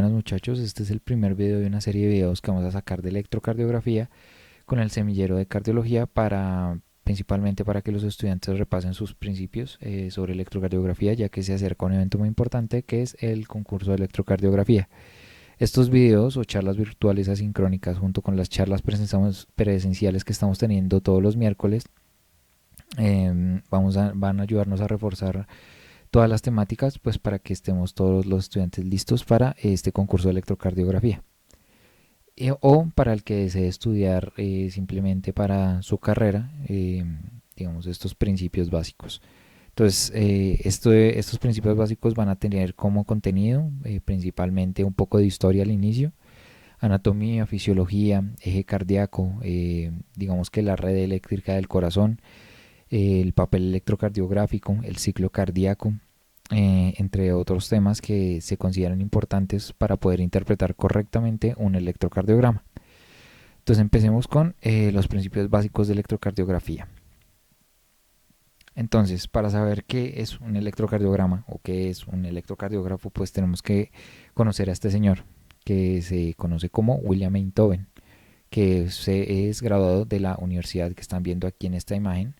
Buenas muchachos, este es el primer video de una serie de videos que vamos a sacar de electrocardiografía con el semillero de cardiología principalmente para que los estudiantes repasen sus principios sobre electrocardiografía, ya que se acerca un evento muy importante que es el concurso de electrocardiografía. Estos videos o charlas virtuales asincrónicas junto con las charlas presenciales que estamos teniendo todos los miércoles van a ayudarnos a reforzar todas las temáticas, pues para que estemos todos los estudiantes listos para este concurso de electrocardiografía o para el que desee estudiar simplemente para su carrera, digamos, estos principios básicos. Entonces, estos principios básicos van a tener como contenido principalmente un poco de historia al inicio, anatomía, fisiología, eje cardíaco, digamos que la red eléctrica del corazón, el papel electrocardiográfico, el ciclo cardíaco, entre otros temas que se consideran importantes para poder interpretar correctamente un electrocardiograma. Entonces empecemos con los principios básicos de electrocardiografía. Entonces, para saber qué es un electrocardiograma o qué es un electrocardiógrafo, pues tenemos que conocer a este señor, que se conoce como William Einthoven, que es graduado de la universidad que están viendo aquí en esta imagen,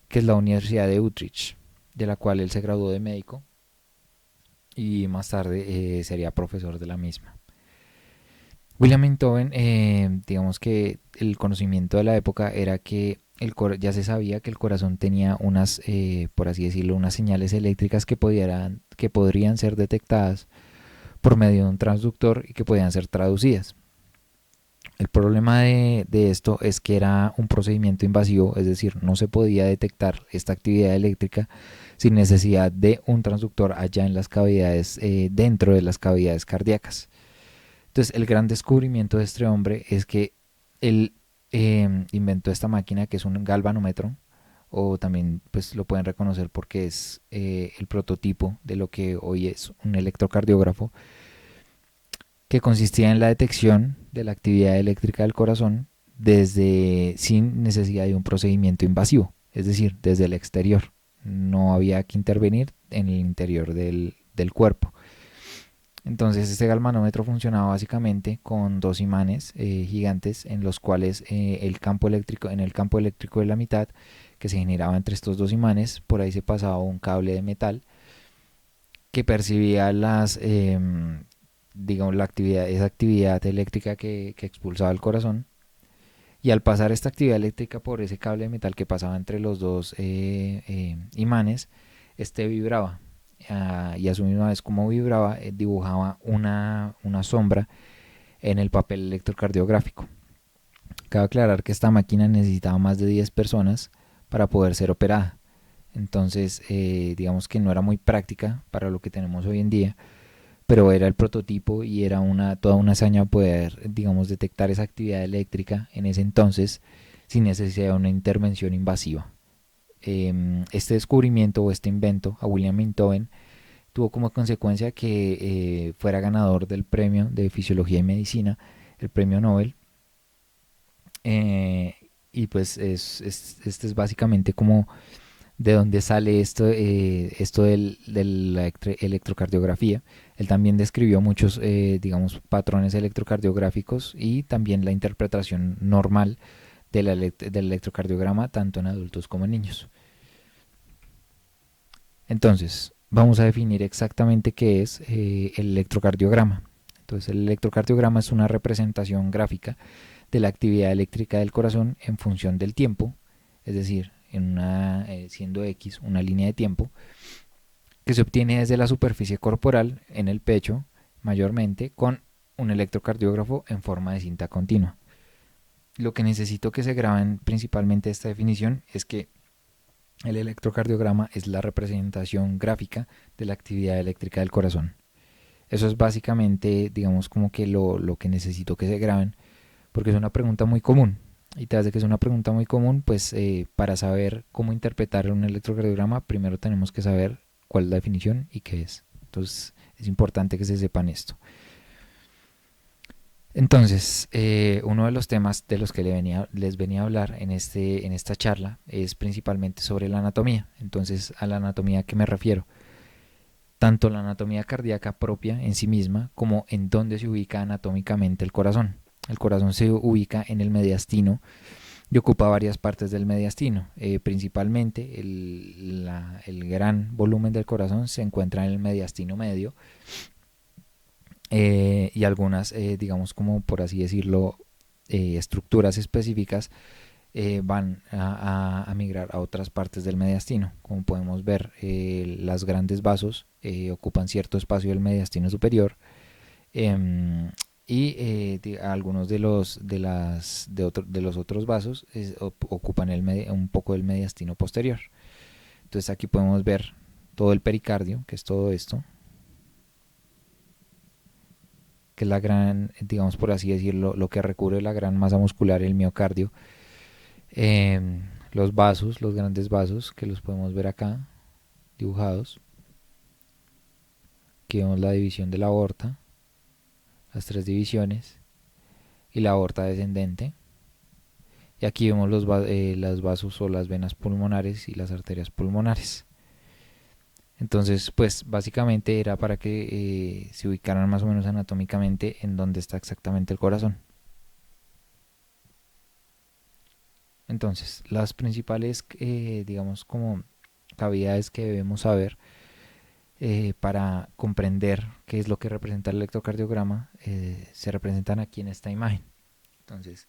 que es la Universidad de Utrecht, de la cual él se graduó de médico y más tarde sería profesor de la misma. William Einthoven, digamos que el conocimiento de la época era que ya se sabía que el corazón tenía unas, por así decirlo, unas señales eléctricas que podrían ser detectadas por medio de un transductor y que podían ser traducidas. El problema de esto es que era un procedimiento invasivo, es decir, no se podía detectar esta actividad eléctrica sin necesidad de un transductor allá en las cavidades, dentro de las cavidades cardíacas. Entonces, el gran descubrimiento de este hombre es que él inventó esta máquina que es un galvanómetro, o también pues lo pueden reconocer porque es el prototipo de lo que hoy es un electrocardiógrafo, que consistía en la detección de la actividad eléctrica del corazón sin necesidad de un procedimiento invasivo, es decir, desde el exterior. No había que intervenir en el interior del cuerpo. Entonces este galvanómetro funcionaba básicamente con dos imanes gigantes en los cuales en el campo eléctrico de la mitad que se generaba entre estos dos imanes, por ahí se pasaba un cable de metal que percibía digamos, esa actividad eléctrica que expulsaba el corazón, y al pasar esta actividad eléctrica por ese cable de metal que pasaba entre los dos imanes, este vibraba, y a su misma vez como vibraba dibujaba una sombra en el papel electrocardiográfico. Cabe aclarar que esta máquina necesitaba más de 10 personas para poder ser operada, entonces digamos que no era muy práctica para lo que tenemos hoy en día, pero era el prototipo y era toda una hazaña poder, digamos, detectar esa actividad eléctrica en ese entonces sin necesidad de una intervención invasiva. Este descubrimiento o este invento a William Einthoven tuvo como consecuencia que fuera ganador del premio de Fisiología y Medicina, el premio Nobel, y pues este es básicamente como de dónde sale esto de la electrocardiografía. Él también describió muchos, digamos, patrones electrocardiográficos y también la interpretación normal del electrocardiograma, tanto en adultos como en niños. Entonces, vamos a definir exactamente qué es el electrocardiograma. Entonces, el electrocardiograma es una representación gráfica de la actividad eléctrica del corazón en función del tiempo, es decir, siendo X una línea de tiempo, que se obtiene desde la superficie corporal en el pecho, mayormente, con un electrocardiógrafo en forma de cinta continua. Lo que necesito que se graben principalmente esta definición es que el electrocardiograma es la representación gráfica de la actividad eléctrica del corazón. Eso es básicamente, digamos, como que lo que necesito que se graben, porque es una pregunta muy común. Y tras de que es una pregunta muy común, pues para saber cómo interpretar un electrocardiograma, primero tenemos que saber cuál es la definición y qué es. Entonces es importante que se sepan esto. Entonces, uno de los temas de los que les venía a hablar en esta charla es principalmente sobre la anatomía. Entonces, ¿a la anatomía a qué me refiero? tanto la anatomía cardíaca propia en sí misma como en dónde se ubica anatómicamente el corazón. El corazón se ubica en el mediastino y ocupa varias partes del mediastino. Principalmente el gran volumen del corazón se encuentra en el mediastino medio, y algunas, digamos como por así decirlo, estructuras específicas van a migrar a otras partes del mediastino. Como podemos ver, los grandes vasos ocupan cierto espacio del mediastino superior, eh, y algunos de los otros vasos ocupan un poco del mediastino posterior. Entonces aquí podemos ver todo el pericardio, que es todo esto, que es la gran, digamos por así decirlo, lo que recubre la gran masa muscular, el miocardio. Los vasos, los grandes vasos, que los podemos ver acá dibujados. Aquí vemos la división de la aorta, las tres divisiones, y la aorta descendente. Y aquí vemos los vasos o las venas pulmonares y las arterias pulmonares. Entonces, pues básicamente era para que se ubicaran más o menos anatómicamente en dónde está exactamente el corazón. Entonces, las principales, digamos, como cavidades que debemos saber para comprender qué es lo que representa el electrocardiograma, se representan aquí en esta imagen. Entonces,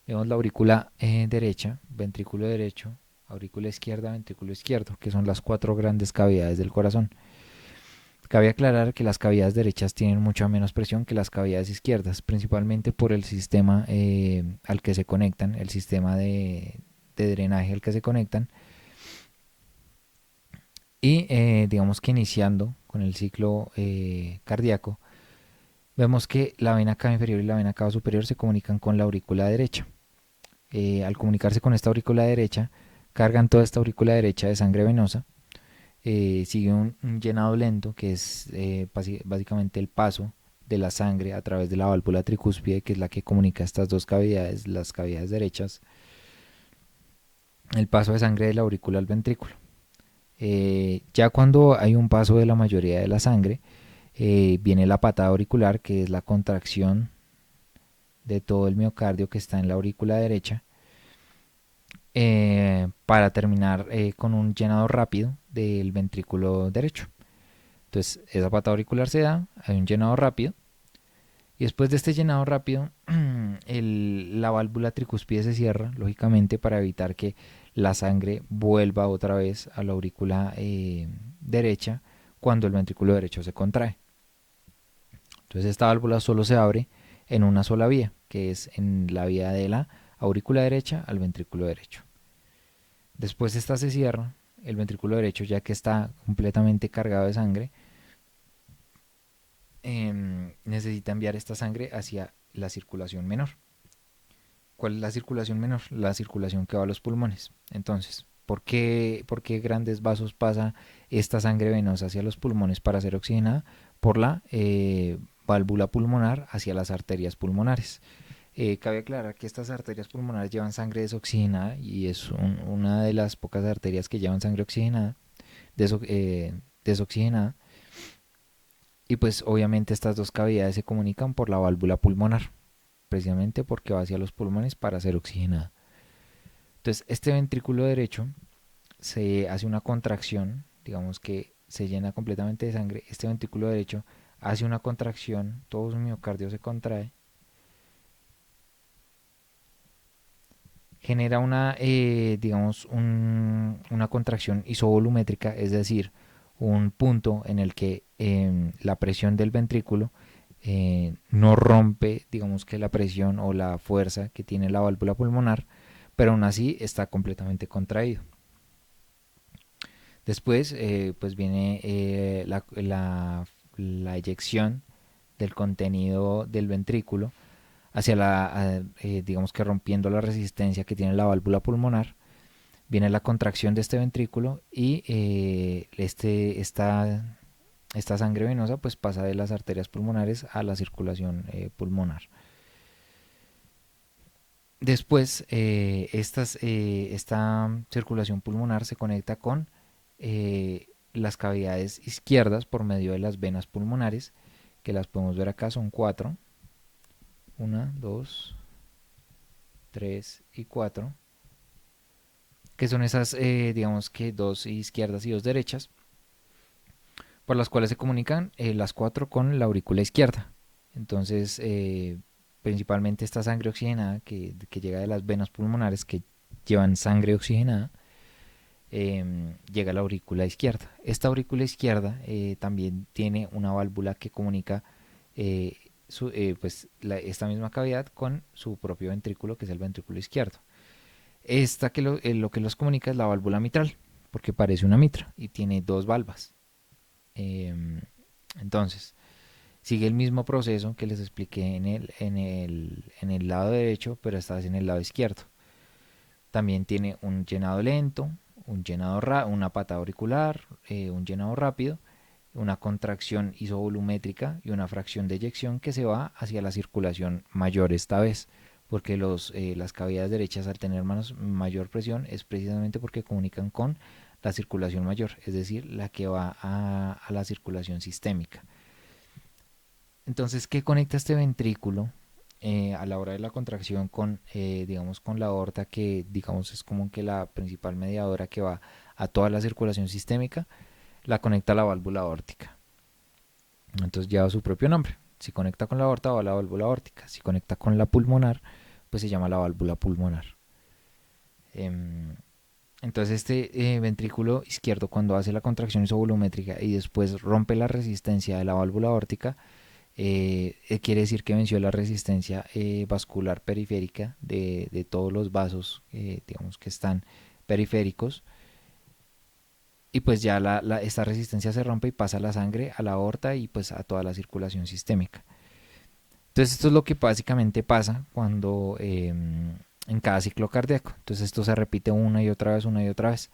vemos la aurícula derecha, ventrículo derecho, aurícula izquierda, ventrículo izquierdo, que son las cuatro grandes cavidades del corazón. Cabe aclarar que las cavidades derechas tienen mucha menos presión que las cavidades izquierdas, principalmente por el sistema al que se conectan, el sistema de drenaje al que se conectan. Y digamos que iniciando con el ciclo cardíaco, vemos que la vena cava inferior y la vena cava superior se comunican con la aurícula derecha. Al comunicarse con esta aurícula derecha, cargan toda esta aurícula derecha de sangre venosa. Sigue un llenado lento, que es básicamente el paso de la sangre a través de la válvula tricúspide, que es la que comunica estas dos cavidades, las cavidades derechas. El paso de sangre de la aurícula al ventrículo. Ya cuando hay un paso de la mayoría de la sangre, viene la patada auricular, que es la contracción de todo el miocardio que está en la aurícula derecha, para terminar con un llenado rápido del ventrículo derecho. Entonces esa patada auricular se da, hay un llenado rápido, y después de este llenado rápido, la válvula tricúspide se cierra, lógicamente, para evitar que la sangre vuelva otra vez a la aurícula derecha cuando el ventrículo derecho se contrae. Entonces esta válvula solo se abre en una sola vía, que es en la vía de la aurícula derecha al ventrículo derecho. Después esta se cierra, el ventrículo derecho, ya que está completamente cargado de sangre, necesita enviar esta sangre hacia la circulación menor. ¿Cuál es la circulación menor? La circulación que va a los pulmones. Entonces, por qué grandes vasos pasa esta sangre venosa hacia los pulmones para ser oxigenada? Por la válvula pulmonar hacia las arterias pulmonares. Cabe aclarar que estas arterias pulmonares llevan sangre desoxigenada, y es una de las pocas arterias que llevan sangre oxigenada, desoxigenada. Y pues obviamente estas dos cavidades se comunican por la válvula pulmonar, precisamente porque va hacia los pulmones para ser oxigenada. Entonces este ventrículo derecho se hace una contracción, digamos que se llena completamente de sangre. Este ventrículo derecho hace una contracción, todo su miocardio se contrae, genera digamos, una contracción isovolumétrica, es decir, un punto en el que la presión del ventrículo no rompe, digamos que la presión o la fuerza que tiene la válvula pulmonar, pero aún así está completamente contraído. Después, pues viene la eyección del contenido del ventrículo hacia digamos que rompiendo la resistencia que tiene la válvula pulmonar. Viene la contracción de este ventrículo y esta sangre venosa pues pasa de las arterias pulmonares a la circulación pulmonar. Después, esta circulación pulmonar se conecta con las cavidades izquierdas por medio de las venas pulmonares, que las podemos ver acá, son 4. 1, 2, 3 y 4, que son esas, digamos que 2 izquierdas y 2 derechas, por las cuales se comunican las 4 con la aurícula izquierda. Entonces, principalmente esta sangre oxigenada que llega de las venas pulmonares que llevan sangre oxigenada, llega a la aurícula izquierda. Esta aurícula izquierda también tiene una válvula que comunica esta misma cavidad con su propio ventrículo, que es el ventrículo izquierdo. Esta que lo que los comunica es la válvula mitral, porque parece una mitra y tiene 2 valvas. Entonces, sigue el mismo proceso que les expliqué en el lado derecho, pero esta vez en el lado izquierdo. También tiene un llenado lento, una pata auricular, un llenado rápido, una contracción isovolumétrica y una fracción de eyección que se va hacia la circulación mayor esta vez, porque las cavidades derechas al tener mayor presión es precisamente porque comunican con la circulación mayor, es decir, la que va a la circulación sistémica. Entonces, ¿qué conecta este ventrículo a la hora de la contracción con, digamos, con la aorta, que digamos es como que la principal mediadora que va a toda la circulación sistémica? La conecta a la válvula aórtica. Entonces lleva su propio nombre. Si conecta con la aorta, va a la válvula aórtica. Si conecta con la pulmonar, pues se llama la válvula pulmonar. Entonces este ventrículo izquierdo, cuando hace la contracción isovolumétrica y después rompe la resistencia de la válvula aórtica, quiere decir que venció la resistencia vascular periférica de todos los vasos, digamos, que están periféricos, y pues ya esta resistencia se rompe y pasa la sangre a la aorta y pues a toda la circulación sistémica. Entonces esto es lo que básicamente pasa cuando en cada ciclo cardíaco. Entonces esto se repite una y otra vez.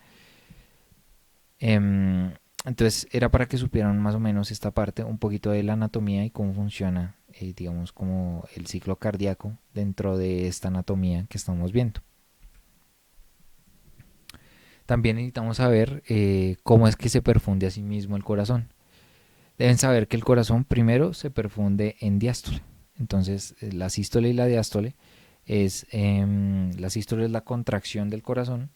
Entonces era para que supieran más o menos esta parte, un poquito de la anatomía y cómo funciona, digamos, como el ciclo cardíaco dentro de esta anatomía que estamos viendo. También necesitamos saber cómo es que se perfunde a sí mismo el corazón. Deben saber que el corazón primero se perfunde en diástole. Entonces la sístole y la diástole la sístole es la contracción del corazón,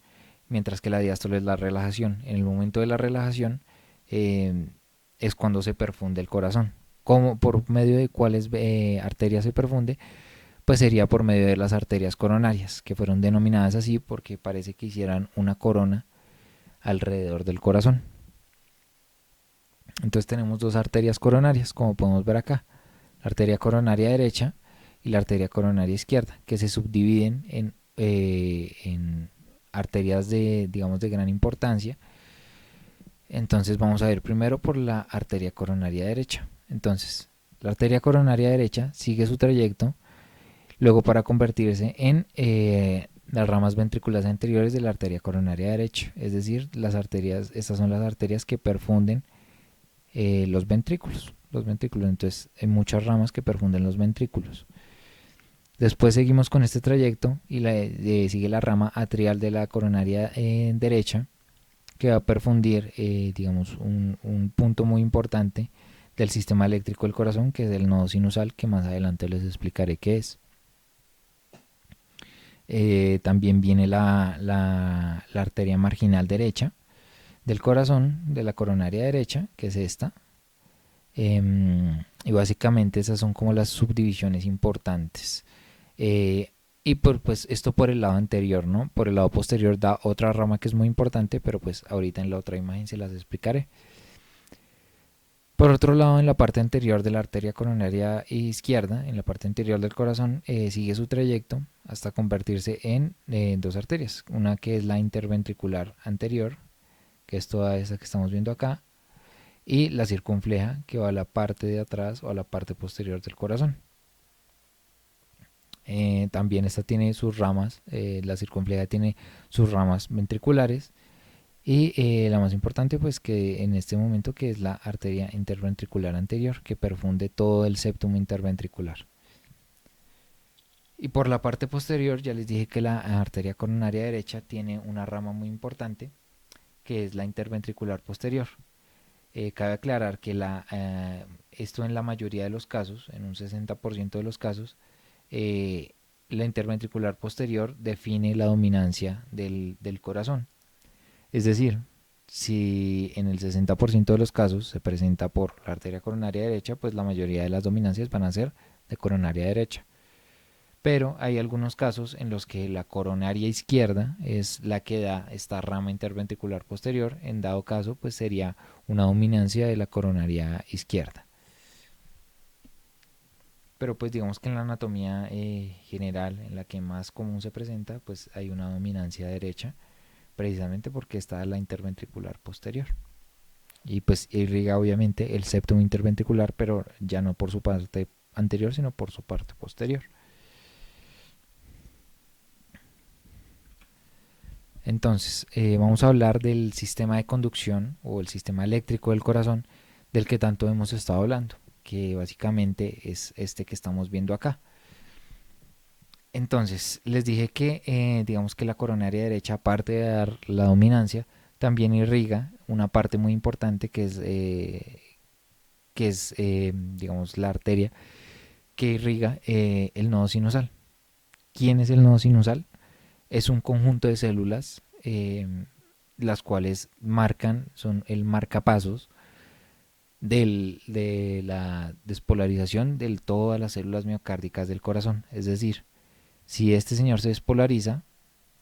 mientras que la diástole es la relajación. En el momento de la relajación es cuando se perfunde el corazón. ¿Cómo, por medio de cuáles arterias se perfunde? Pues sería por medio de las arterias coronarias, que fueron denominadas así porque parece que hicieran una corona alrededor del corazón. Entonces tenemos 2 arterias coronarias, como podemos ver acá, la arteria coronaria derecha y la arteria coronaria izquierda, que se subdividen en arterias digamos, de gran importancia. Entonces vamos a ver primero por la arteria coronaria derecha. Entonces, la arteria coronaria derecha sigue su trayecto luego para convertirse en las ramas ventriculares anteriores de la arteria coronaria derecha, es decir, estas son las arterias que perfunden los ventrículos. Entonces hay muchas ramas que perfunden los ventrículos. Después seguimos con este trayecto y sigue la rama atrial de la coronaria derecha, que va a perfundir, digamos, un punto muy importante del sistema eléctrico del corazón, que es el nodo sinusal, que más adelante les explicaré qué es. También viene la arteria marginal derecha del corazón, de la coronaria derecha, que es esta. Y básicamente esas son como las subdivisiones importantes. Y pues esto por el lado anterior, ¿no? Por el lado posterior da otra rama que es muy importante, pero pues ahorita en la otra imagen se las explicaré. Por otro lado, en la parte anterior de la arteria coronaria izquierda, en la parte anterior del corazón, sigue su trayecto hasta convertirse en 2 arterias. Una que es la interventricular anterior, que es toda esa que estamos viendo acá, y la circunfleja, que va a la parte de atrás o a la parte posterior del corazón. También esta tiene sus ramas, la circunfleja tiene sus ramas ventriculares, y la más importante pues que en este momento, que es la arteria interventricular anterior, que perfunde todo el septum interventricular. Y por la parte posterior ya les dije que la arteria coronaria derecha tiene una rama muy importante, que es la interventricular posterior. Cabe aclarar que esto en la mayoría de los casos, en un 60% de los casos, eh, la interventricular posterior define la dominancia del corazón. Es decir, si en el 60% de los casos se presenta por la arteria coronaria derecha, pues la mayoría de las dominancias van a ser de coronaria derecha. Pero hay algunos casos en los que la coronaria izquierda es la que da esta rama interventricular posterior. En dado caso, pues sería una dominancia de la coronaria izquierda. Pero pues digamos que en la anatomía general, en la que más común se presenta, pues hay una dominancia derecha, precisamente porque está la interventricular posterior. Y pues irriga obviamente el septum interventricular, pero ya no por su parte anterior, sino por su parte posterior. Entonces, vamos a hablar del sistema de conducción o el sistema eléctrico del corazón del que tanto hemos estado hablando, que básicamente es este que estamos viendo acá. Entonces, les dije que digamos que la coronaria derecha, aparte de dar la dominancia, también irriga una parte muy importante que es digamos, la arteria que irriga el nodo sinusal. ¿Quién es el nodo sinusal? Es un conjunto de células las cuales son el marcapasos de la despolarización de todas las células miocárdicas del corazón. Es decir, si este señor se despolariza,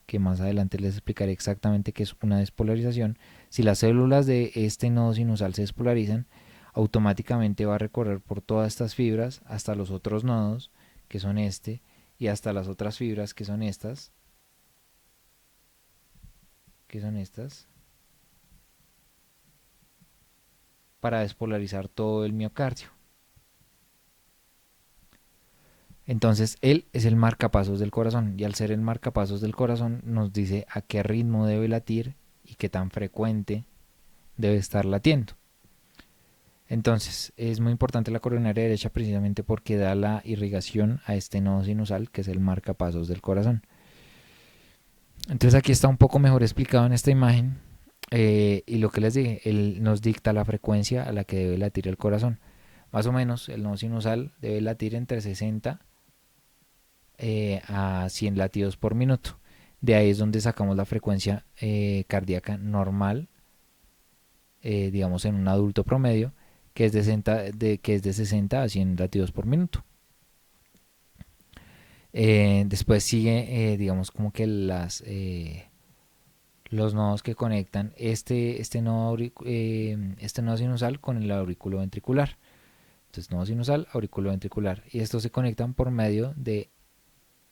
que más adelante les explicaré exactamente qué es una despolarización, si las células de este nodo sinusal se despolarizan, automáticamente va a recorrer por todas estas fibras hasta los otros nodos, que son y hasta las otras fibras, que son estas, para despolarizar todo el miocardio. Entonces él es el marcapasos del corazón, y al ser el marcapasos del corazón nos dice a qué ritmo debe latir y qué tan frecuente debe estar latiendo. Entonces es muy importante la coronaria derecha precisamente porque da la irrigación a este nodo sinusal, que es el marcapasos del corazón. Entonces aquí está un poco mejor explicado en esta imagen, y lo que les dije, él nos dicta la frecuencia a la que debe latir el corazón. Más o menos el nodo sinusal debe latir entre 60 a 100 latidos por minuto. De ahí es donde sacamos la frecuencia cardíaca normal, digamos en un adulto promedio, que es de 60 a 100 latidos por minuto. Después sigue, digamos, como que los nodos que conectan este nodo sinusal con el aurículo ventricular. Entonces, nodo sinusal, aurículo ventricular. Y estos se conectan por medio de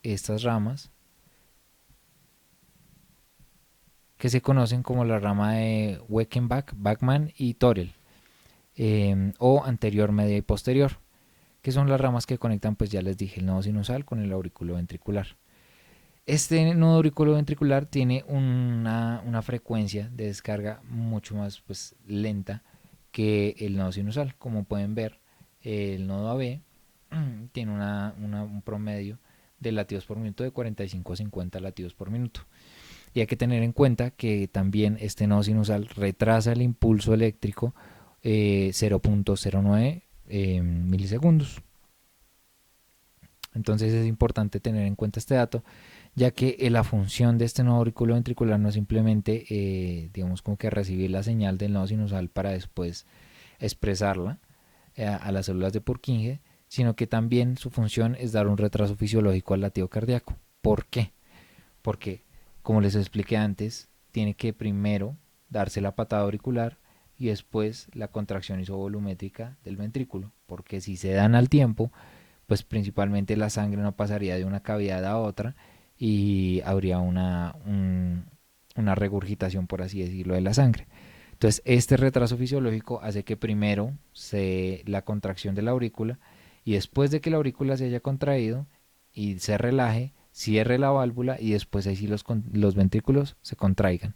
estas ramas que se conocen como la rama de Weckenbach, Bachmann y Torel, o anterior, media y posterior, que son las ramas que conectan, pues ya les dije, el nodo sinusal con el aurículo ventricular. Este nodo auriculo ventricular tiene una frecuencia de descarga mucho más pues, lenta que el nodo sinusal. Como pueden ver, el nodo AB tiene un promedio de latidos por minuto de 45 a 50 latidos por minuto. Y hay que tener en cuenta que también este nodo sinusal retrasa el impulso eléctrico 0.09 milisegundos. Entonces es importante tener en cuenta este dato, ya que la función de este nodo auriculo ventricular no es simplemente, digamos, como que recibir la señal del nodo sinusal para después expresarla a las células de Purkinje, sino que también su función es dar un retraso fisiológico al latido cardíaco. ¿Por qué? Porque, como les expliqué antes, tiene que primero darse la patada auricular y después la contracción isovolumétrica del ventrículo, porque si se dan al tiempo, pues principalmente la sangre no pasaría de una cavidad a otra y habría una regurgitación, por así decirlo, de la sangre. Entonces, este retraso fisiológico hace que primero se la contracción de la aurícula, y después de que la aurícula se haya contraído y se relaje, cierre la válvula y después ahí sí los ventrículos se contraigan.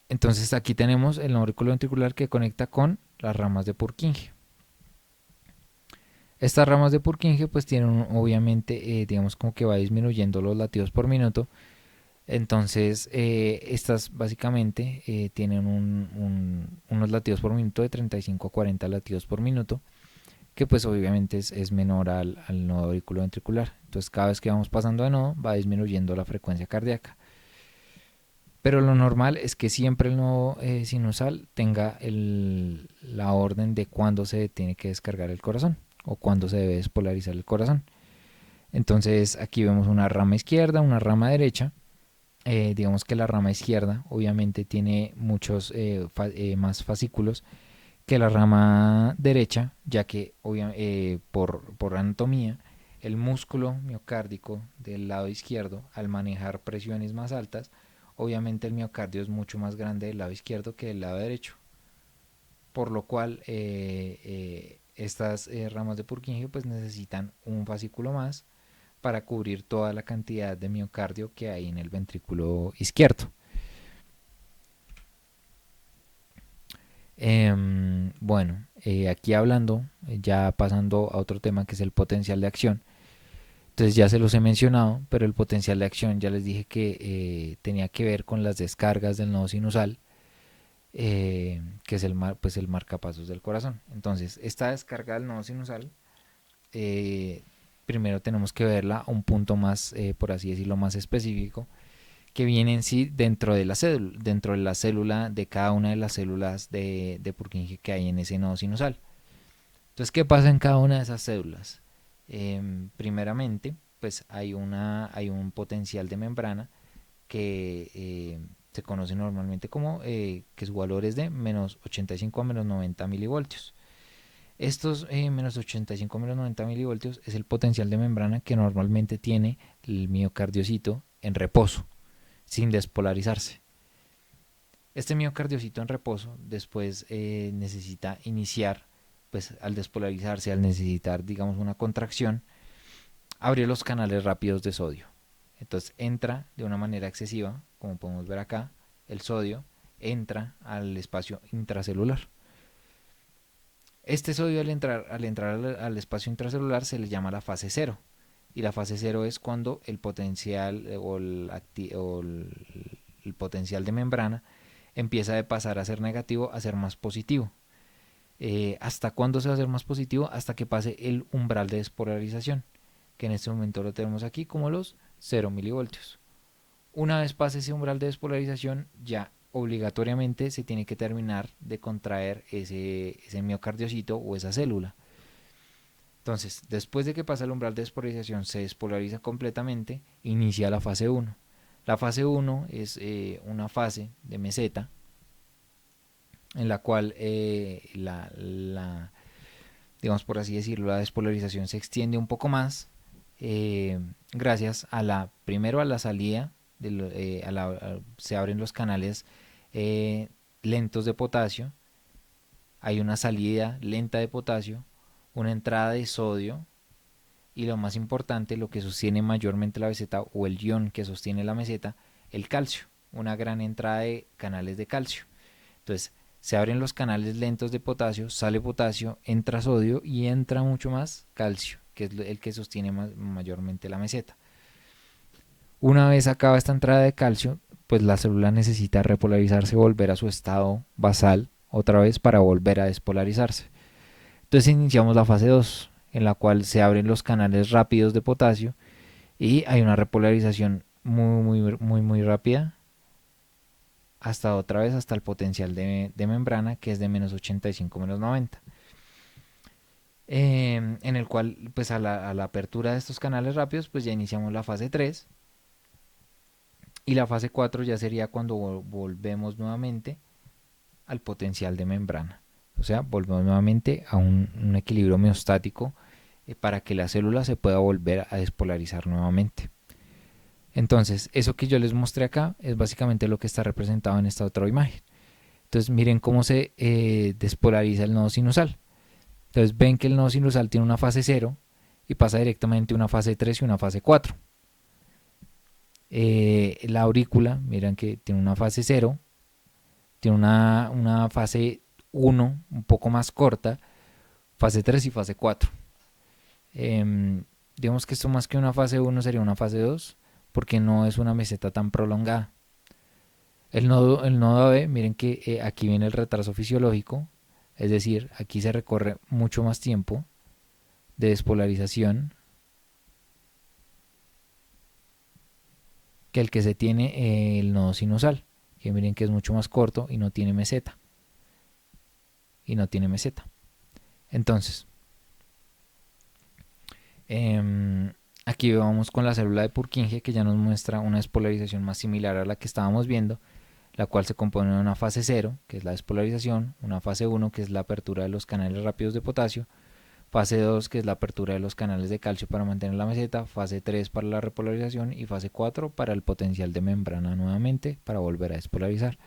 Entonces aquí tenemos el aurículo ventricular que conecta con las ramas de Purkinje. Estas ramas de Purkinje pues tienen obviamente, digamos como que va disminuyendo los latidos por minuto, Entonces, estas básicamente tienen unos latidos por minuto de 35 a 40 latidos por minuto, que pues obviamente es menor al nodo auriculoventricular. Entonces, cada vez que vamos pasando de nodo, va disminuyendo la frecuencia cardíaca. Pero lo normal es que siempre el nodo sinusal tenga la orden de cuándo se tiene que descargar el corazón o cuándo se debe despolarizar el corazón. Entonces, aquí vemos una rama izquierda, una rama derecha. Digamos que la rama izquierda obviamente tiene muchos más fascículos que la rama derecha, ya que por anatomía el músculo miocárdico del lado izquierdo, al manejar presiones más altas, obviamente el miocardio es mucho más grande del lado izquierdo que del lado derecho, por lo cual estas ramas de Purkinje pues necesitan un fascículo más para cubrir toda la cantidad de miocardio que hay en el ventrículo izquierdo. Bueno, aquí hablando, ya pasando a otro tema que es el potencial de acción. Entonces ya se los he mencionado, pero el potencial de acción ya les dije que tenía que ver con las descargas del nodo sinusal, que es pues el marcapasos del corazón. Entonces, esta descarga del nodo sinusal, primero tenemos que verla a un punto más, por así decirlo, más específico, que viene en sí dentro de la célula de cada una de las células de Purkinje que hay en ese nodo sinusal. Entonces, ¿qué pasa en cada una de esas células? Primeramente, pues hay un potencial de membrana que se conoce normalmente como que su valor es de menos 85 a menos 90 milivoltios. Estos menos 85 a menos 90 milivoltios es el potencial de membrana que normalmente tiene el miocardiocito en reposo, sin despolarizarse. Este miocardiocito en reposo después necesita iniciar, pues al despolarizarse, al necesitar, digamos, una contracción, abrir los canales rápidos de sodio. Entonces entra de una manera excesiva, como podemos ver acá, el sodio entra al espacio intracelular. Este sodio al espacio intracelular se le llama la fase cero. Y la fase cero es cuando el potencial el potencial de membrana empieza de pasar a ser negativo a ser más positivo. ¿Hasta cuándo se va a hacer más positivo? Hasta que pase el umbral de despolarización, que en este momento lo tenemos aquí como los 0 milivoltios. Una vez pase ese umbral de despolarización, ya obligatoriamente se tiene que terminar de contraer ese miocardiocito o esa célula. Entonces, después de que pasa el umbral de despolarización, se despolariza completamente, inicia la fase 1. La fase 1 es una fase de meseta en la cual digamos por así decirlo, la despolarización se extiende un poco más gracias a primero a la salida, se abren los canales lentos de potasio, hay una salida lenta de potasio, una entrada de sodio y lo más importante, lo que sostiene mayormente la meseta o el ion que sostiene la meseta, el calcio, una gran entrada de canales de calcio. Entonces se abren los canales lentos de potasio, sale potasio, entra sodio y entra mucho más calcio, que es el que sostiene mayormente la meseta. Una vez acaba esta entrada de calcio, pues la célula necesita repolarizarse, volver a su estado basal otra vez para volver a despolarizarse. Entonces iniciamos la fase 2, en la cual se abren los canales rápidos de potasio y hay una repolarización muy rápida hasta otra vez hasta el potencial de membrana, que es de menos 85 menos 90. En el cual pues a la apertura de estos canales rápidos pues ya iniciamos la fase 3 y la fase 4 ya sería cuando volvemos nuevamente al potencial de membrana. O sea, volvemos nuevamente a un equilibrio homeostático para que la célula se pueda volver a despolarizar nuevamente. Entonces, eso que yo les mostré acá es básicamente lo que está representado en esta otra imagen. Entonces, miren cómo se despolariza el nodo sinusal. Entonces, ven que el nodo sinusal tiene una fase 0 y pasa directamente a una fase 3 y una fase 4. La aurícula, miren que tiene una fase 0, tiene una fase 1 un poco más corta, fase 3 y fase 4. Digamos que esto más que una fase 1 sería una fase 2, porque no es una meseta tan prolongada. El nodo AB, miren que aquí viene el retraso fisiológico, es decir, aquí se recorre mucho más tiempo de despolarización que el que se tiene el nodo sinusal, que miren que es mucho más corto y no tiene meseta. Entonces, aquí vamos con la célula de Purkinje, que ya nos muestra una despolarización más similar a la que estábamos viendo, la cual se compone de una fase 0, que es la despolarización, una fase 1, que es la apertura de los canales rápidos de potasio, fase 2, que es la apertura de los canales de calcio para mantener la meseta, fase 3 para la repolarización y fase 4 para el potencial de membrana nuevamente para volver a despolarizar.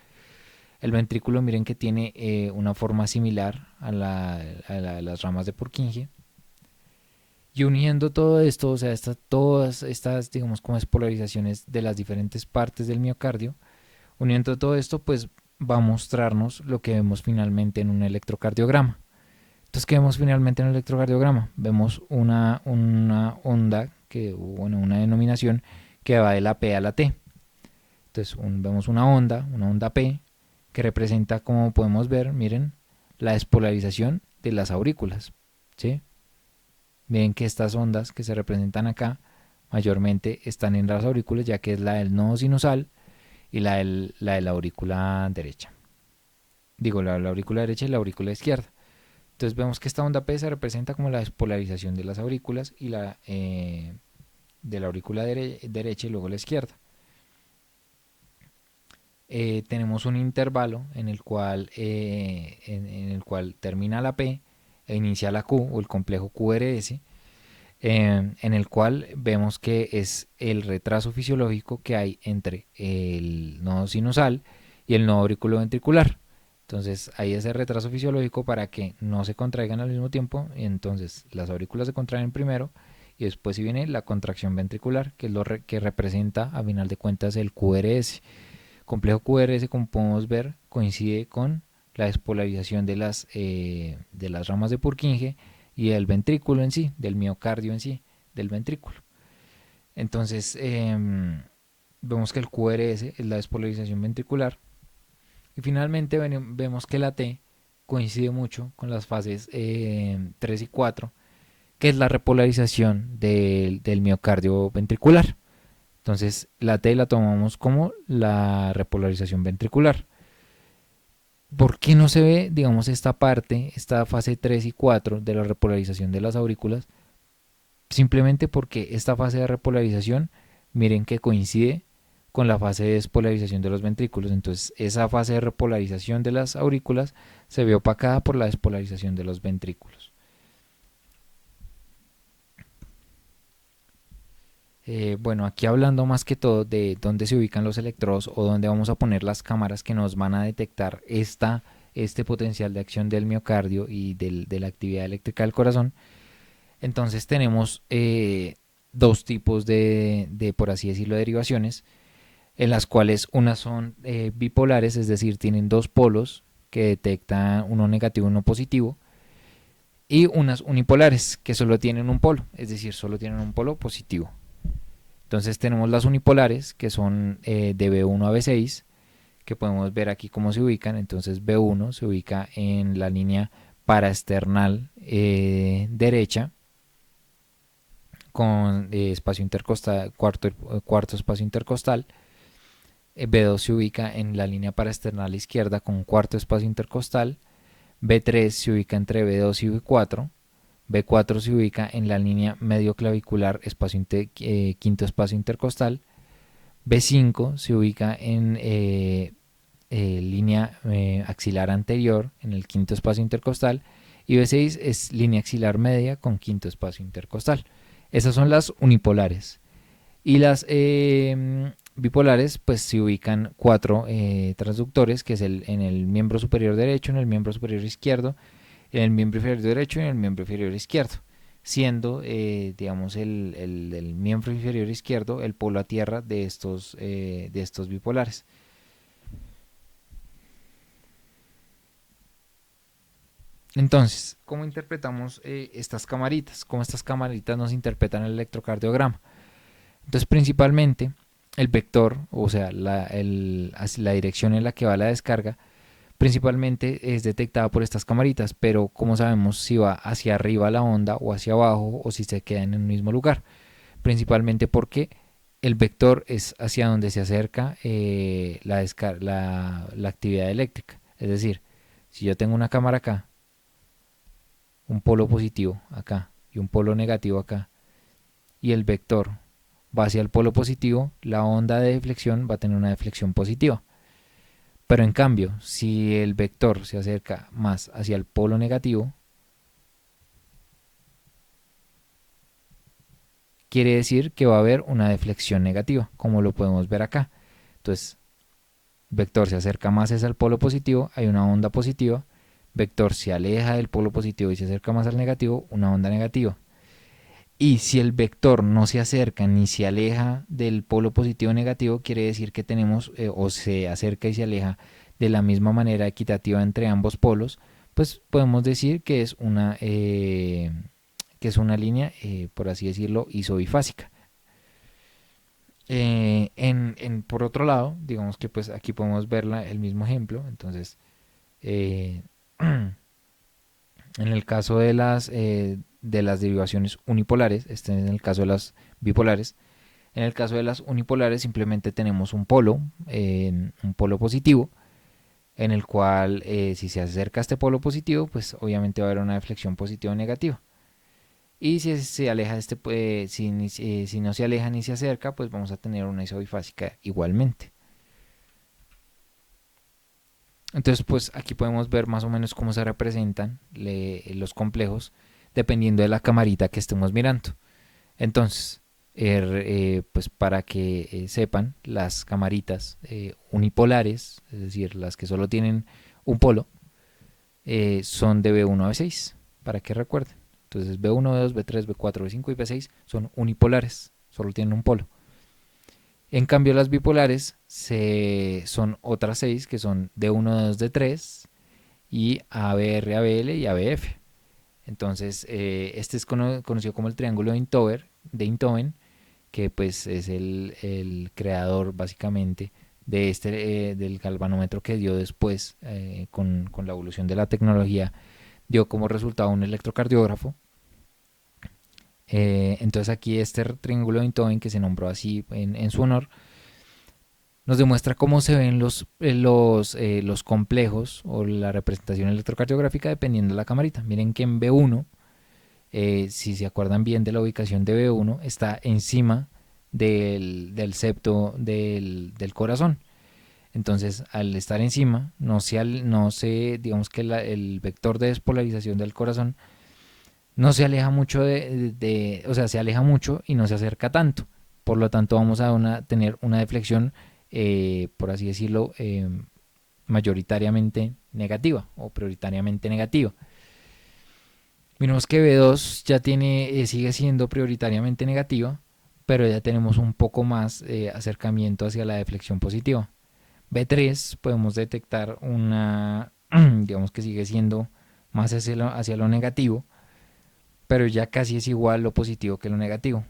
El ventrículo, miren que tiene una forma similar a las ramas de Purkinje. Y uniendo todo esto, o sea, todas estas, digamos, como despolarizaciones de las diferentes partes del miocardio, uniendo todo esto, pues va a mostrarnos lo que vemos finalmente en un electrocardiograma. Entonces, ¿qué vemos finalmente en el electrocardiograma? Vemos una onda, una denominación que va de la P a la T. Entonces, vemos una onda P, que representa, como podemos ver, miren, la despolarización de las aurículas, ¿sí? Miren que estas ondas que se representan acá mayormente están en las aurículas, ya que es la del nodo sinusal y la de la aurícula derecha. Digo, la aurícula derecha y la aurícula izquierda. Entonces vemos que esta onda P se representa como la despolarización de las aurículas y de la aurícula derecha y luego la izquierda. Tenemos un intervalo en el cual termina la P e inicia la Q, o el complejo QRS, en el cual vemos que es el retraso fisiológico que hay entre el nodo sinusal y el nodo auriculoventricular. Entonces hay ese retraso fisiológico para que no se contraigan al mismo tiempo, y entonces las aurículas se contraen primero y después viene la contracción ventricular, que es lo que representa a final de cuentas el QRS. Complejo QRS, como podemos ver, coincide con la despolarización de las ramas de Purkinje y el ventrículo en sí, del miocardio en sí, del ventrículo. Entonces, vemos que el QRS es la despolarización ventricular. Y finalmente vemos que la T coincide mucho con las fases 3 y 4, que es la repolarización del miocardio ventricular. Entonces, la T la tomamos como la repolarización ventricular. ¿Por qué no se ve, digamos, esta parte, esta fase 3 y 4 de la repolarización de las aurículas? Simplemente porque esta fase de repolarización, miren que coincide con la fase de despolarización de los ventrículos. Entonces, esa fase de repolarización de las aurículas se ve opacada por la despolarización de los ventrículos. Bueno, aquí hablando más que todo de dónde se ubican los electrodos o dónde vamos a poner las cámaras que nos van a detectar este potencial de acción del miocardio y de la actividad eléctrica del corazón. Entonces tenemos dos tipos por así decirlo, derivaciones, en las cuales unas son bipolares, es decir, tienen dos polos que detectan uno negativo y uno positivo, y unas unipolares que solo tienen un polo, es decir, solo tienen un polo positivo. Entonces tenemos las unipolares, que son de B1 a B6, que podemos ver aquí cómo se ubican. Entonces B1 se ubica en la línea paraesternal derecha, con espacio intercostal, cuarto espacio intercostal. B2 se ubica en la línea paraesternal izquierda con cuarto espacio intercostal. B3 se ubica entre B2 y B4. B4 se ubica en la línea medio clavicular, quinto espacio intercostal. B5 se ubica en línea axilar anterior, en el quinto espacio intercostal. Y B6 es línea axilar media con quinto espacio intercostal. Esas son las unipolares. Y las bipolares, pues se ubican cuatro transductores, que es en el miembro superior derecho, en el miembro superior izquierdo, en el miembro inferior derecho y en el miembro inferior izquierdo, siendo, digamos, el miembro inferior izquierdo el polo a tierra de estos bipolares. Entonces, ¿cómo interpretamos estas camaritas? ¿Cómo estas camaritas nos interpretan el electrocardiograma? Entonces principalmente el vector, o sea, la dirección en la que va la descarga, principalmente es detectada por estas camaritas, pero ¿cómo sabemos si va hacia arriba la onda o hacia abajo o si se queda en el mismo lugar? Principalmente porque el vector es hacia donde se acerca la actividad eléctrica. Es decir, si yo tengo una cámara acá, un polo positivo acá y un polo negativo acá, y el vector va hacia el polo positivo, la onda de deflexión va a tener una deflexión positiva. Pero en cambio, si el vector se acerca más hacia el polo negativo, quiere decir que va a haber una deflexión negativa, como lo podemos ver acá. Entonces, vector se acerca más hacia el polo positivo, hay una onda positiva. Vector se aleja del polo positivo y se acerca más al negativo, una onda negativa. Y si el vector no se acerca ni se aleja del polo positivo o negativo, quiere decir que tenemos, o se acerca y se aleja de la misma manera equitativa entre ambos polos, pues podemos decir que es una línea, por así decirlo, isobifásica. Por otro lado, digamos que pues aquí podemos ver el mismo ejemplo. Entonces, eh, en el caso de las derivaciones unipolares, este es en el caso de las bipolares. En el caso de las unipolares simplemente tenemos un polo positivo, en el cual si se acerca a este polo positivo, pues obviamente va a haber una deflexión positiva o negativa. Y si se aleja de si no se aleja ni se acerca, pues vamos a tener una isobifásica igualmente. Entonces, pues aquí podemos ver más o menos cómo se representan los complejos dependiendo de la camarita que estemos mirando. Entonces, pues para que sepan, las camaritas unipolares, es decir, las que solo tienen un polo, son de B1 a B6, para que recuerden. Entonces, B1, B2, B3, B4, B5 y B6 son unipolares, solo tienen un polo. En cambio, las bipolares son otras 6 que son D1, D2, D3 y ABR, ABL y ABF. Entonces, este es conocido como el triángulo de Einthoven, que pues es el creador básicamente del galvanómetro que dio después, con la evolución de la tecnología, dio como resultado un electrocardiógrafo. Entonces aquí este triángulo de Einthoven, que se nombró así en su honor, nos demuestra cómo se ven los complejos o la representación electrocardiográfica dependiendo de la camarita. Miren que en B1, si se acuerdan bien de la ubicación de B1, está encima del septo del corazón. Entonces, al estar encima, digamos que el vector de despolarización del corazón no se aleja mucho o sea, se aleja mucho y no se acerca tanto. Por lo tanto, vamos a tener una deflexión, por así decirlo, mayoritariamente negativa o prioritariamente negativa. Miremos que B2 ya sigue siendo prioritariamente negativa, pero ya tenemos un poco más acercamiento hacia la deflexión positiva. B3 podemos detectar digamos que sigue siendo más hacia lo negativo, pero ya casi es igual lo positivo que lo negativo.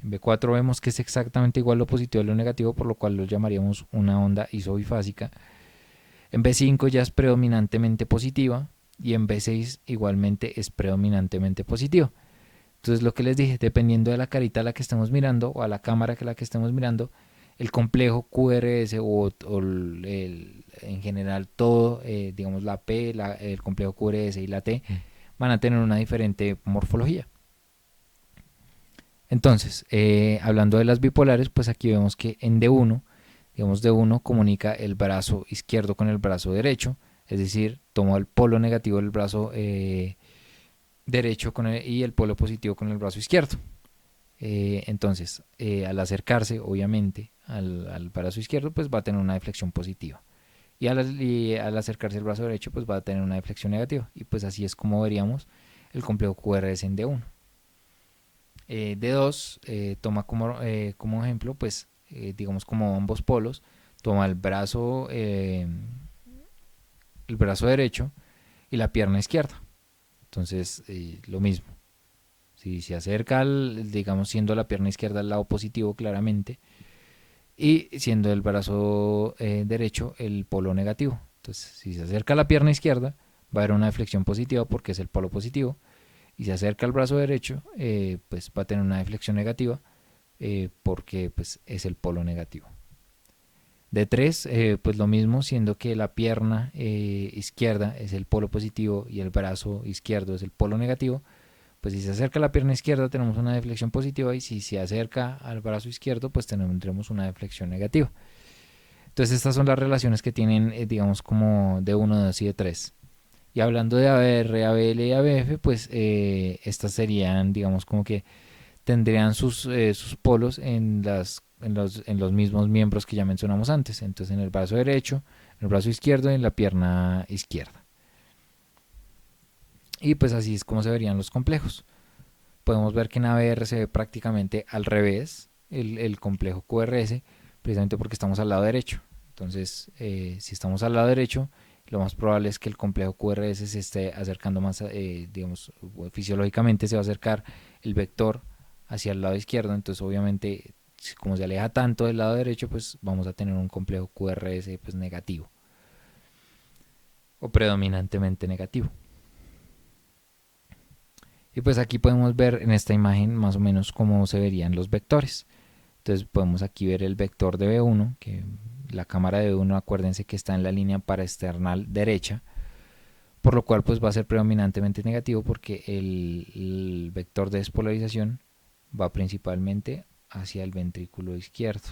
En B4 vemos que es exactamente igual lo positivo a lo negativo, por lo cual lo llamaríamos una onda isobifásica. En B5 ya es predominantemente positiva y en B6 igualmente es predominantemente positiva. Entonces, lo que les dije, dependiendo de la carita a la que estemos mirando o a la cámara a la que estemos mirando, el complejo QRS en general todo, digamos la P, el complejo QRS y la T, van a tener una diferente morfología. Entonces, hablando de las bipolares, pues aquí vemos que en D1, digamos D1 comunica el brazo izquierdo con el brazo derecho, es decir, toma el polo negativo del brazo derecho y el polo positivo con el brazo izquierdo. Entonces, al acercarse, obviamente, al brazo izquierdo, pues va a tener una deflexión positiva. Y al acercarse al brazo derecho, pues va a tener una deflexión negativa. Y pues así es como veríamos el complejo QRS en D1. D2 toma como ejemplo, pues, digamos como ambos polos, toma el brazo derecho y la pierna izquierda. Entonces, lo mismo. Si se acerca, digamos, siendo la pierna izquierda el lado positivo claramente, y siendo el brazo derecho el polo negativo. Entonces, si se acerca a la pierna izquierda, va a haber una deflexión positiva porque es el polo positivo, y se acerca al brazo derecho, pues va a tener una deflexión negativa porque pues es el polo negativo. De 3, pues lo mismo, siendo que la pierna izquierda es el polo positivo y el brazo izquierdo es el polo negativo, pues si se acerca a la pierna izquierda tenemos una deflexión positiva, y si se acerca al brazo izquierdo pues tendremos una deflexión negativa. Entonces estas son las relaciones que tienen, digamos, como de 1, 2 y de 3. Y hablando de ABR, ABL y ABF, pues estas serían, digamos, como que tendrían sus polos en los mismos miembros que ya mencionamos antes. Entonces en el brazo derecho, en el brazo izquierdo y en la pierna izquierda. Y pues así es como se verían los complejos. Podemos ver que en ABR se ve prácticamente al revés el complejo QRS, precisamente porque estamos al lado derecho. Entonces, si estamos al lado derecho, lo más probable es que el complejo QRS se esté acercando más, digamos, fisiológicamente se va a acercar el vector hacia el lado izquierdo. Entonces, obviamente, como se aleja tanto del lado derecho, pues vamos a tener un complejo QRS pues negativo o predominantemente negativo. Y pues aquí podemos ver en esta imagen más o menos cómo se verían los vectores. Entonces podemos aquí ver el vector de B1, que la cámara de B1, acuérdense que está en la línea paraesternal derecha, por lo cual pues va a ser predominantemente negativo porque el vector de despolarización va principalmente hacia el ventrículo izquierdo.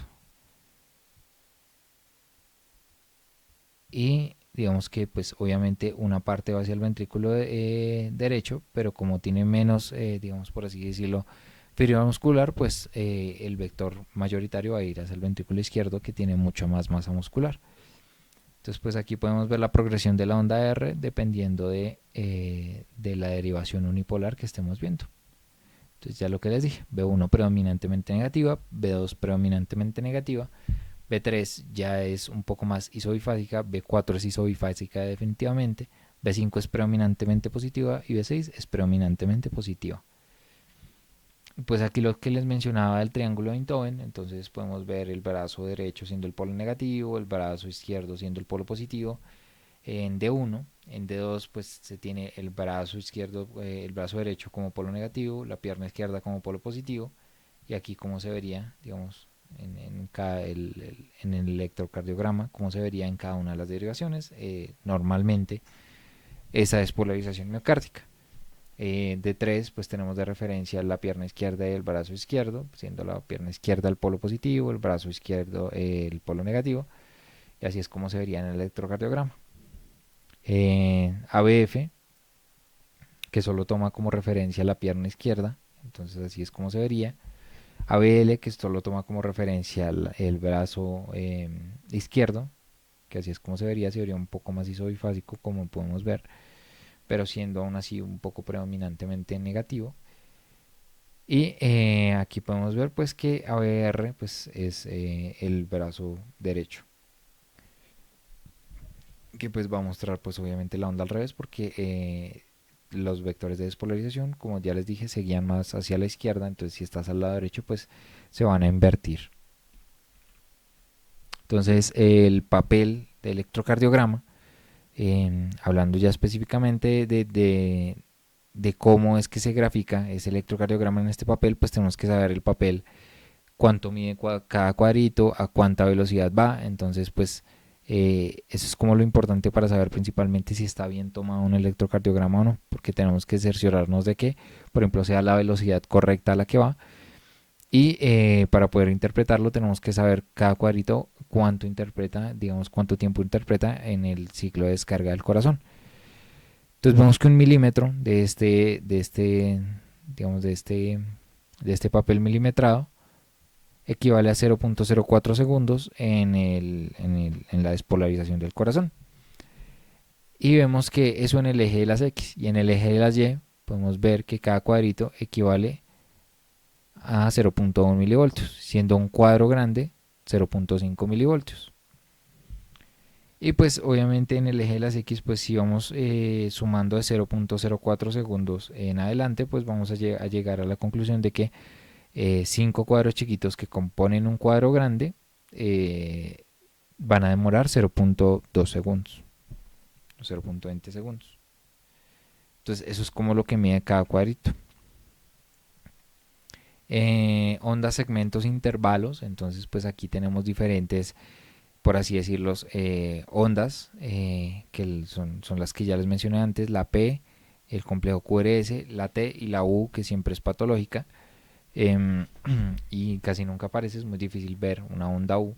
Y digamos que pues obviamente una parte va hacia el ventrículo derecho, pero como tiene menos, digamos por así decirlo, fibra muscular, pues el vector mayoritario va a ir hacia el ventrículo izquierdo, que tiene mucha más masa muscular. Entonces pues aquí podemos ver la progresión de la onda R dependiendo de la derivación unipolar que estemos viendo. Entonces ya lo que les dije, B1 predominantemente negativa, B2 predominantemente negativa, B3 ya es un poco más isobifásica, B4 es isobifásica definitivamente, B5 es predominantemente positiva y B6 es predominantemente positiva. Pues aquí lo que les mencionaba del triángulo de Einthoven, entonces podemos ver el brazo derecho siendo el polo negativo, el brazo izquierdo siendo el polo positivo. En D1, en D2 pues se tiene el brazo izquierdo, el brazo derecho como polo negativo, la pierna izquierda como polo positivo, y aquí como se vería, digamos, en el electrocardiograma, como se vería en cada una de las derivaciones, normalmente esa despolarización miocárdica. De 3 pues tenemos de referencia la pierna izquierda y el brazo izquierdo, siendo la pierna izquierda el polo positivo, el brazo izquierdo el polo negativo, y así es como se vería en el electrocardiograma. ABF, que solo toma como referencia la pierna izquierda, entonces así es como se vería. ABL, que solo toma como referencia el brazo izquierdo, que así es como se vería un poco más isobifásico como podemos ver, pero siendo aún así un poco predominantemente negativo. Y aquí podemos ver pues que ABR pues es el brazo derecho, que pues va a mostrar pues obviamente la onda al revés porque los vectores de despolarización, como ya les dije, seguían más hacia la izquierda. Entonces si estás al lado derecho pues se van a invertir. Entonces el papel de electrocardiograma, hablando ya específicamente de cómo es que se grafica ese electrocardiograma en este papel, pues tenemos que saber el papel, cuánto mide cada cuadrito, a cuánta velocidad va. Entonces pues eso es como lo importante para saber principalmente si está bien tomado un electrocardiograma o no, porque tenemos que cerciorarnos de que, por ejemplo, sea la velocidad correcta a la que va. Y para poder interpretarlo tenemos que saber cada cuadrito cuánto interpreta, digamos cuánto tiempo interpreta en el ciclo de descarga del corazón. Entonces vemos que un milímetro digamos de este papel milimetrado equivale a 0.04 segundos en la despolarización del corazón. Y vemos que eso en el eje de las X, y en el eje de las Y podemos ver que cada cuadrito equivale a 0.1 milivoltios, siendo un cuadro grande 0.5 milivoltios. Y pues obviamente en el eje de las X, pues si vamos sumando de 0.04 segundos en adelante, pues vamos a llegar a la conclusión de que 5 cuadros chiquitos que componen un cuadro grande eh, van a demorar 0.2 segundos, 0.20 segundos. Entonces eso es como lo que mide cada cuadrito. Ondas, segmentos, intervalos. Entonces pues aquí tenemos diferentes, por así decirlo, ondas, que son las que ya les mencioné antes, la P, el complejo QRS, la T y la U, que siempre es patológica, y casi nunca aparece, es muy difícil ver una onda U.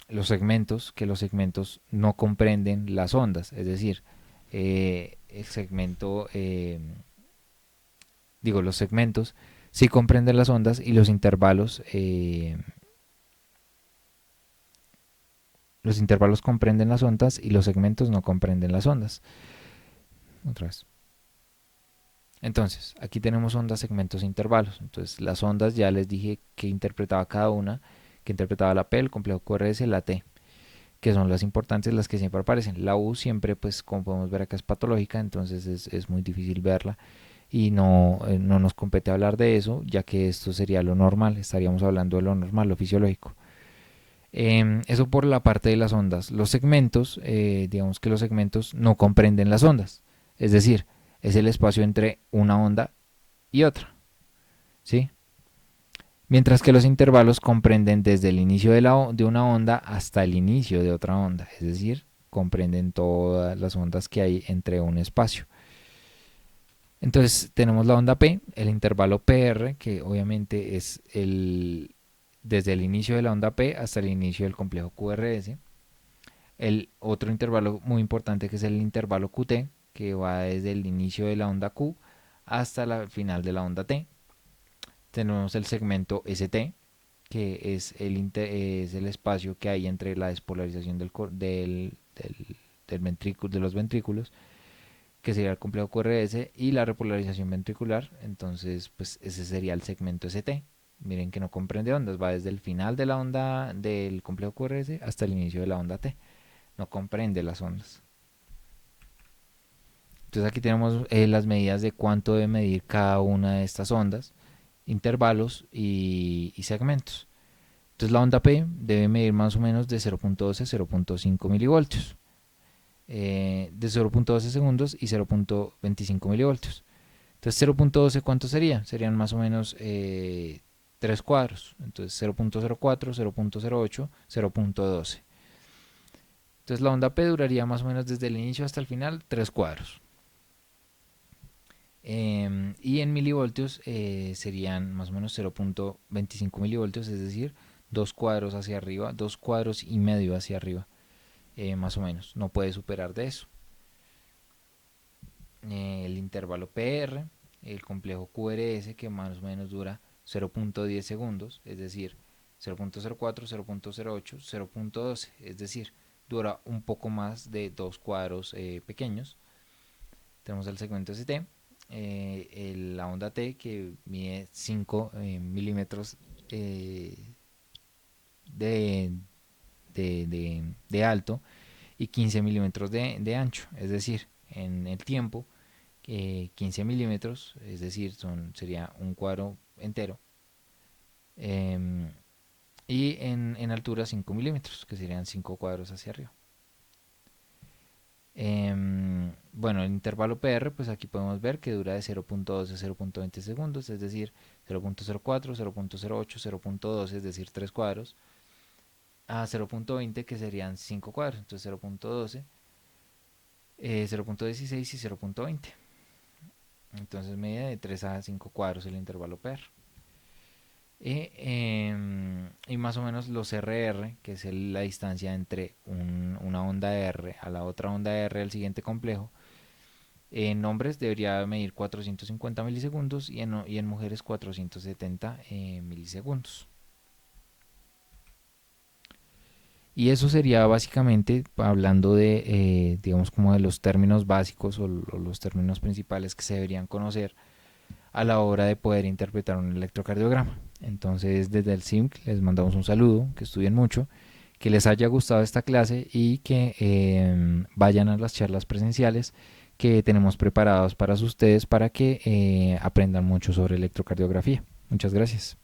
Los segmentos, que los segmentos no comprenden las ondas, es decir, el segmento, digo, los segmentos sí comprenden las ondas y los intervalos comprenden las ondas y los segmentos no comprenden las ondas. Otra vez. Entonces, aquí tenemos ondas, segmentos e intervalos. Entonces, las ondas ya les dije que interpretaba cada una, que interpretaba la P, el complejo QRS, la T, que son las importantes, las que siempre aparecen. La U siempre, pues como podemos ver acá, es patológica, entonces es muy difícil verla y no nos compete hablar de eso, ya que esto sería lo normal, estaríamos hablando de lo normal, lo fisiológico. Eso por la parte de las ondas. Los segmentos, digamos que los segmentos no comprenden las ondas, es decir, es el espacio entre una onda y otra, ¿sí? Mientras que los intervalos comprenden desde el inicio de una onda hasta el inicio de otra onda, es decir, comprenden todas las ondas que hay entre un espacio. Entonces tenemos la onda P, el intervalo PR, que obviamente es desde el inicio de la onda P hasta el inicio del complejo QRS. El otro intervalo muy importante que es el intervalo QT, que va desde el inicio de la onda Q hasta el final de la onda T. Tenemos el segmento ST, que es el espacio que hay entre la despolarización del ventrículo, de los ventrículos, que sería el complejo QRS, y la repolarización ventricular. Entonces, pues ese sería el segmento ST. Miren que no comprende ondas, va desde el final de la onda del complejo QRS hasta el inicio de la onda T. No comprende las ondas. Entonces aquí tenemos las medidas de cuánto debe medir cada una de estas ondas, intervalos y segmentos. Entonces la onda P debe medir más o menos de 0.12 a 0.5 milivoltios, de 0.12 segundos y 0.25 milivoltios. Entonces 0.12 ¿cuánto sería? Serían más o menos 3 cuadros. Entonces 0.04, 0.08, 0.12. Entonces la onda P duraría más o menos desde el inicio hasta el final 3 cuadros. Y en milivoltios serían más o menos 0.25 milivoltios, es decir, 2 cuadros hacia arriba, 2 cuadros y medio hacia arriba, más o menos. No puede superar de eso. El intervalo PR, el complejo QRS, que más o menos dura 0.10 segundos, es decir, 0.04, 0.08, 0.12, es decir, dura un poco más de 2 cuadros pequeños. Tenemos el segmento ST, la onda T, que mide 5 milímetros de, de alto y 15 milímetros de ancho, es decir, en el tiempo 15 milímetros, es decir, sería un cuadro entero, eh, y en altura 5 milímetros, que serían 5 cuadros hacia arriba. Bueno, el intervalo PR, pues aquí podemos ver que dura de 0.12 a 0.20 segundos, es decir, 0.04, 0.08, 0.12, es decir, 3 cuadros, a 0.20, que serían 5 cuadros, entonces 0.12, 0.16 y 0.20. Entonces medida de 3 a 5 cuadros el intervalo PR. Y más o menos los RR, que es la distancia entre una onda R a la otra onda R al siguiente complejo, en hombres debería medir 450 milisegundos y en mujeres 470 milisegundos. Y eso sería básicamente hablando de, digamos, como de los términos básicos o los términos principales que se deberían conocer a la hora de poder interpretar un electrocardiograma. Entonces, desde el SIMC les mandamos un saludo, que estudien mucho, que les haya gustado esta clase y que vayan a las charlas presenciales que tenemos preparados para ustedes para que aprendan mucho sobre electrocardiografía. Muchas gracias.